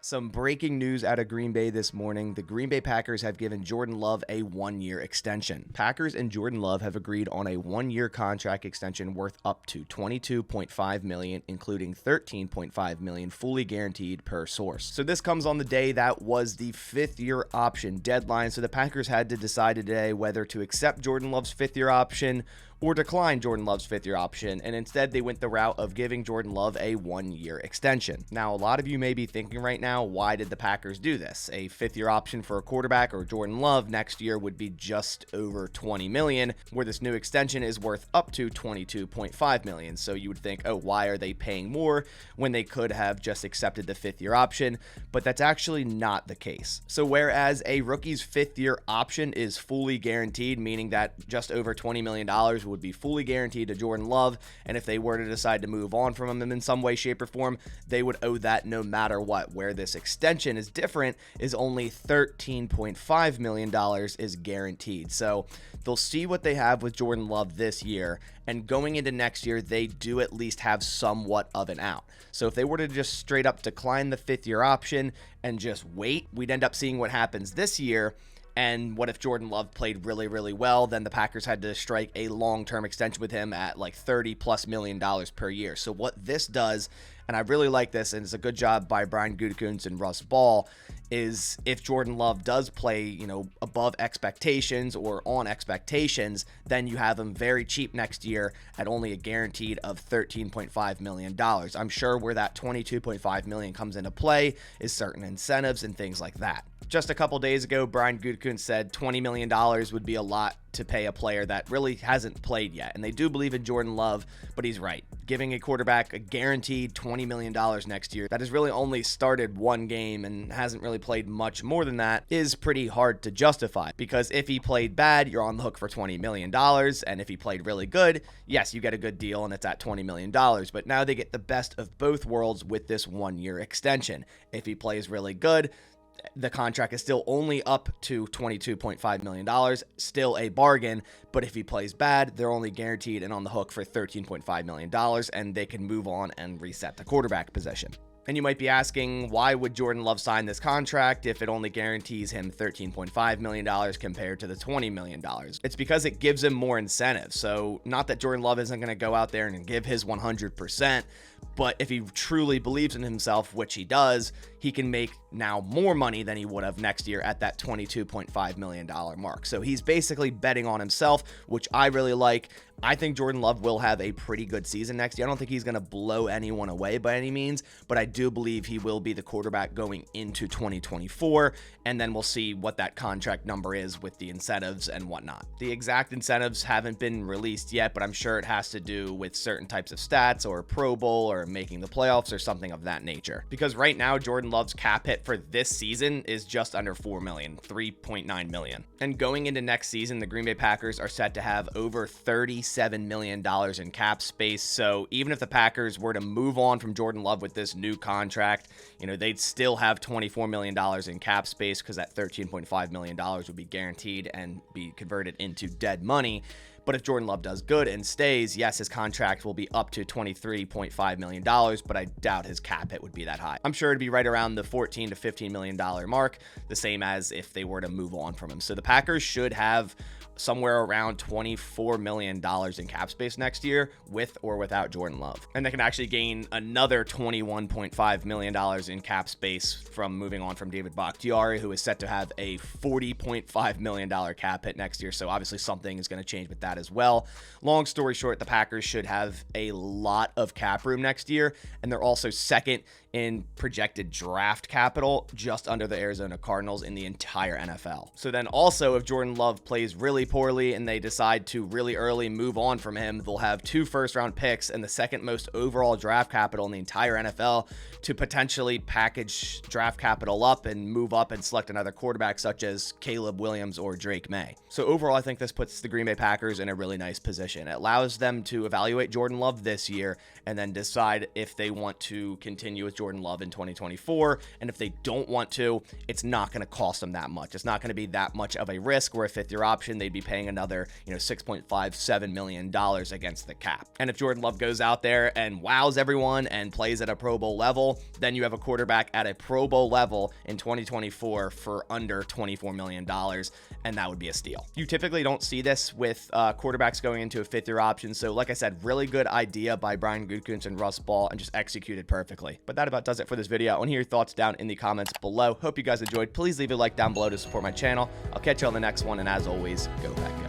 Some breaking news out of Green Bay this morning. The Green Bay Packers have given Jordan Love a one-year extension. Packers and Jordan Love have agreed on a one-year contract extension worth up to $22.5 million, including $13.5 million fully guaranteed per source. So this comes on the day that was the fifth-year option deadline. So the Packers had to decide today whether to accept Jordan Love's fifth-year option or decline Jordan Love's fifth-year option, and instead they went the route of giving Jordan Love a one-year extension. Now, a lot of you may be thinking right now, why did the Packers do this? A fifth-year option for a quarterback or Jordan Love next year would be just over $20 million, where this new extension is worth up to $22.5 million. So you would think, oh, why are they paying more when they could have just accepted the fifth-year option? But that's actually not the case. So whereas a rookie's fifth-year option is fully guaranteed, meaning that just over $20 million would be fully guaranteed to Jordan Love, and if they were to decide to move on from him in some way, shape, or form, they would owe that no matter what. Where this extension is different is only $13.5 million is guaranteed. So they'll see what they have with Jordan Love this year, and going into next year, they do at least have somewhat of an out. So if they were to just straight up decline the fifth-year option and just wait, we'd end up seeing what happens this year. And what if Jordan Love played really, really well? Then the Packers had to strike a long-term extension with him at like $30+ million per year. So what this does, and I really like this, and it's a good job by Brian Gutekunst and Russ Ball, is if Jordan Love does play, above expectations or on expectations, then you have him very cheap next year at only a guaranteed of $13.5 million. I'm sure where that $22.5 million comes into play is certain incentives and things like that. Just a couple days ago, Brian Gutekunst said $20 million would be a lot to pay a player that really hasn't played yet. And they do believe in Jordan Love, but he's right. Giving a quarterback a guaranteed $20 million next year that has really only started one game and hasn't really played much more than that is pretty hard to justify. Because if he played bad, you're on the hook for $20 million. And if he played really good, yes, you get a good deal and it's at $20 million. But now they get the best of both worlds with this one-year extension. If he plays really good, the contract is still only up to $22.5 million, still a bargain, but if he plays bad, they're only guaranteed and on the hook for $13.5 million, and they can move on and reset the quarterback position. And you might be asking, why would Jordan Love sign this contract if it only guarantees him $13.5 million compared to the $20 million? It's because it gives him more incentive. So not that Jordan Love isn't going to go out there and give his 100%, but if he truly believes in himself, which he does, he can make now more money than he would have next year at that $22.5 million mark. So he's basically betting on himself, which I really like. I think Jordan Love will have a pretty good season next year. I don't think he's going to blow anyone away by any means, but I do believe he will be the quarterback going into 2024, and then we'll see what that contract number is with the incentives and whatnot. The exact incentives haven't been released yet, but I'm sure it has to do with certain types of stats or Pro Bowl or making the playoffs or something of that nature. Because right now, Jordan Love's cap hit for this season is just under $4 million, $3.9 million. And going into next season, the Green Bay Packers are set to have over $37 million in cap space. So even if the Packers were to move on from Jordan Love with this new contract, they'd still have $24 million in cap space because that $13.5 million would be guaranteed and be converted into dead money. But if Jordan Love does good and stays, yes, his contract will be up to $23.5 million, but I doubt his cap hit would be that high. I'm sure it'd be right around the $14 to $15 million mark, the same as if they were to move on from him. So the Packers should have somewhere around $24 million in cap space next year with or without Jordan Love. And they can actually gain another $21.5 million in cap space from moving on from David Bakhtiari, who is set to have a $40.5 million cap hit next year. So obviously something is going to change with that as well. Long story short, the Packers should have a lot of cap room next year, and they're also second in projected draft capital, just under the Arizona Cardinals in the entire NFL. So then also, if Jordan Love plays really poorly and they decide to really early move on from him, they'll have 2 first-round picks and the second most overall draft capital in the entire NFL to potentially package draft capital up and move up and select another quarterback such as Caleb Williams or Drake May. So overall, I think this puts the Green Bay Packers in a really nice position. It allows them to evaluate Jordan Love this year and then decide if they want to continue with Jordan Love in 2024. And if they don't want to, it's not going to cost them that much. It's not going to be that much of a risk where a fifth-year option, they'd be be paying another, $6.57 million against the cap. And if Jordan Love goes out there and wows everyone and plays at a Pro Bowl level, then you have a quarterback at a Pro Bowl level in 2024 for under $24 million, and that would be a steal. You typically don't see this with quarterbacks going into a fifth-year option, so like I said, really good idea by Brian Gutekunst and Russ Ball, and just executed perfectly. But that about does it for this video. I want to hear your thoughts down in the comments below. Hope you guys enjoyed. Please leave a like down below to support my channel. I'll catch you on the next one, and as always, go Pack Go.